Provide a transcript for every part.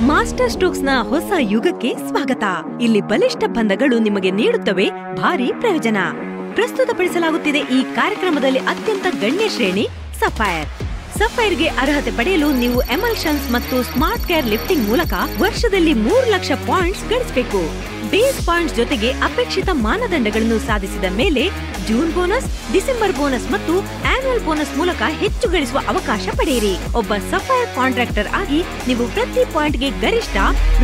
Master strokes ನ ಹೊಸ ಯುಗಕ್ಕೆ ಸ್ವಾಗತ. ಇಲ್ಲಿ ಬಲಿಷ್ಠ ಬಂಧಗಳು ನಿಮಗೆ ನೀಡುತ್ತವೆ ಭಾರಿ ಪ್ರಯೋಜನ. ಪ್ರಸ್ತುತಪಡಿಸಲಾಗುತ್ತಿದೆ ಈ ಕಾರ್ಯಕ್ರಮದಲ್ಲಿ ಅತ್ಯಂತ ಗಣ್ಯ ಶ್ರೇಣಿ ಸಫೈರ್. ಸಫೈರ್ಗೆ ಅರ್ಹತೆ ಪಡೆಯಲು ನೀವು ಎಮಲ್ಷನ್ಸ್ ಮತ್ತು ಸ್ಮಾರ್ಟ್ ಕೇರ್ ಲಿಫ್ಟಿಂಗ್ ಮೂಲಕ ವರ್ಷದಲ್ಲಿ 3 ಲಕ್ಷ ಪಾಯಿಂಟ್ಸ್ ಗಳಿಸಬೇಕು. ಬೇಸ್ ಪಾಯಿಂಟ್ಸ್ ಜೊತೆಗೆ ಅಪೇಕ್ಷಿತ ಮಾನದಂಡಗಳನ್ನು ಸಾಧಿಸಿದ ಮೇಲೆ ಜೂನ್ ಬೋನಸ್, ಡಿಸೆಂಬರ್ ಬೋನಸ್ ಮತ್ತು ಆನ್ಯುವಲ್ ಬೋನಸ್ ಮೂಲಕ ಹೆಚ್ಚು ಗಳಿಸುವ ಅವಕಾಶ ಪಡೆಯಿರಿ. ಒಬ್ಬ ಸಫೈರ್ ಕಾಂಟ್ರಾಕ್ಟರ್ ಆಗಿ ನೀವು ಪ್ರತಿ ಪಾಯಿಂಟ್ಗೆ ಗರಿಷ್ಠ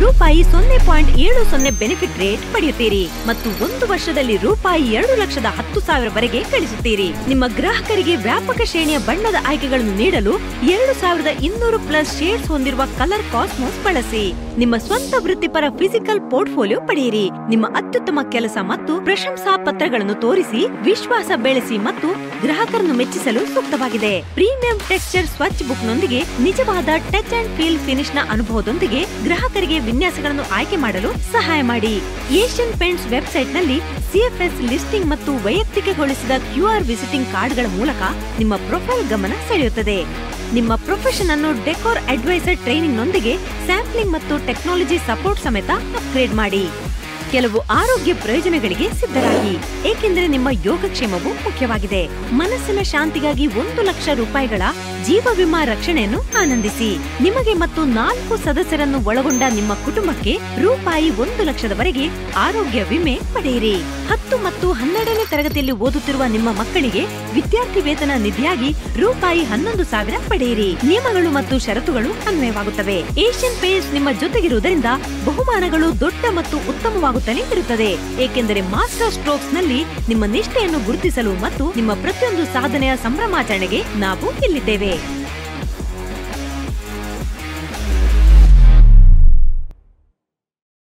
ರೂಪಾಯಿ 0.70 ಬೆನಿಫಿಟ್ ರೇಟ್ ಪಡೆಯುತ್ತೀರಿ ಮತ್ತು 1 ವರ್ಷದಲ್ಲಿ ರೂಪಾಯಿ 2,10,000 ವರೆಗೆ ಗಳಿಸುತ್ತೀರಿ. ನಿಮ್ಮ ಗ್ರಾಹಕರಿಗೆ ವ್ಯಾಪಕ ಶ್ರೇಣಿಯ ಬಣ್ಣದ ಆಯ್ಕೆಗಳನ್ನು ನೀಡಲು 2,200+ ಶೇಡ್ಸ್ ಹೊಂದಿರುವ ಕಲರ್ ಕಾಸ್ಮೋಸ್ ಬಳಸಿ. ನಿಮ್ಮ ಸ್ವಂತ ವೃತ್ತಿಪರ ಫಿಸಿಕಲ್ ಪೋರ್ಟ್ಫೋಲಿಯೋ ಪಡೆಯಿರಿ. ನಿಮ್ಮ ಅತ್ಯುತ್ತಮ ಕೆಲಸ ಮತ್ತು ಪ್ರಶಂಸಾ ಪತ್ರಗಳನ್ನು ತೋರಿಸಿ ವಿಶ್ವಾಸ ಬೆಳೆಸಿ ಮತ್ತು ಗ್ರಾಹಕರನ್ನು ಮೆಚ್ಚಿಸಲು ಸೂಕ್ತವಾಗಿದೆ. ಪ್ರೀಮಿಯಂ ಟೆಕ್ಸ್ಚರ್ ಸ್ವಚ್ ಬುಕ್ ನೊಂದಿಗೆ ನಿಜವಾದ ಟಚ್ ಅಂಡ್ ಫೀಲ್ ಫಿನಿಶ್ ನ ಅನುಭವದೊಂದಿಗೆ ಗ್ರಾಹಕರಿಗೆ ವಿನ್ಯಾಸಗಳನ್ನು ಆಯ್ಕೆ ಮಾಡಲು ಸಹಾಯ ಮಾಡಿ. ಏಷ್ಯನ್ ಪೇಂಟ್ಸ್ ವೆಬ್ಸೈಟ್ ನಲ್ಲಿ CFS ಲಿಸ್ಟಿಂಗ್ ಮತ್ತು ವೈಯಕ್ತಿಕಗೊಳಿಸಿದ QR ವಿಸಿಟಿಂಗ್ ಕಾರ್ಡ್ಗಳ ಮೂಲಕ ನಿಮ್ಮ ಪ್ರೊಫೈಲ್ ಗಮನ ಸೆಳೆಯುತ್ತದೆ. ನಿಮ್ಮ ಪ್ರೊಫೆಷನ್ ಅನ್ನು ಡೆಕೋರ್ ಅಡ್ವೈಸರ್ ಟ್ರೈನಿಂಗ್ ನೊಂದಿಗೆ ಸ್ಯಾಂಪ್ಲಿಂಗ್ ಮತ್ತು ಟೆಕ್ನಾಲಜಿ ಸಪೋರ್ಟ್ ಸಮೇತ ಅಪ್ಗ್ರೇಡ್ ಮಾಡಿ. ಕೆಲವು ಆರೋಗ್ಯ ಪ್ರಯೋಜನಗಳಿಗೆ ಸಿದ್ಧರಾಗಿ, ಏಕೆಂದರೆ ನಿಮ್ಮ ಯೋಗಕ್ಷೇಮವು ಮುಖ್ಯವಾಗಿದೆ. ಮನಸ್ಸಿನ ಶಾಂತಿಗಾಗಿ 1 ಲಕ್ಷ ರೂಪಾಯಿಗಳ ಜೀವ ವಿಮಾ ರಕ್ಷಣೆಯನ್ನು ಆನಂದಿಸಿ. ನಿಮಗೆ ಮತ್ತು 4 ಸದಸ್ಯರನ್ನು ಒಳಗೊಂಡ ನಿಮ್ಮ ಕುಟುಂಬಕ್ಕೆ ರೂಪಾಯಿ 1 ಲಕ್ಷದವರೆಗೆ ಆರೋಗ್ಯ ವಿಮೆ ಪಡೆಯಿರಿ. 10 ಮತ್ತು 12ನೇ ತರಗತಿಯಲ್ಲಿ ಓದುತ್ತಿರುವ ನಿಮ್ಮ ಮಕ್ಕಳಿಗೆ ವಿದ್ಯಾರ್ಥಿ ವೇತನ ನಿಧಿಯಾಗಿ ರೂಪಾಯಿ 11,000 ಪಡೆಯಿರಿ. ನಿಯಮಗಳು ಮತ್ತು ಷರತ್ತುಗಳು ಅನ್ವಯವಾಗುತ್ತವೆ. ಏಷ್ಯನ್ ಪೇಂಟ್ಸ್ ನಿಮ್ಮ ಜೊತೆಗಿರುವುದರಿಂದ ಬಹುಮಾನಗಳು ದೊಡ್ಡ ಮತ್ತು ಉತ್ತಮವಾಗುತ್ತಲೇ ಇರುತ್ತದೆ, ಏಕೆಂದರೆ ಮಾಸ್ಟರ್ ಸ್ಟ್ರೋಕ್ಸ್ ನಲ್ಲಿ ನಿಮ್ಮ ನಿಷ್ಠೆಯನ್ನು ಗುರುತಿಸಲು ಮತ್ತು ನಿಮ್ಮ ಪ್ರತಿಯೊಂದು ಸಾಧನೆಯ ಸಂಭ್ರಮಾಚರಣೆಗೆ ನಾವು ಇಲ್ಲಿದ್ದೇವೆ.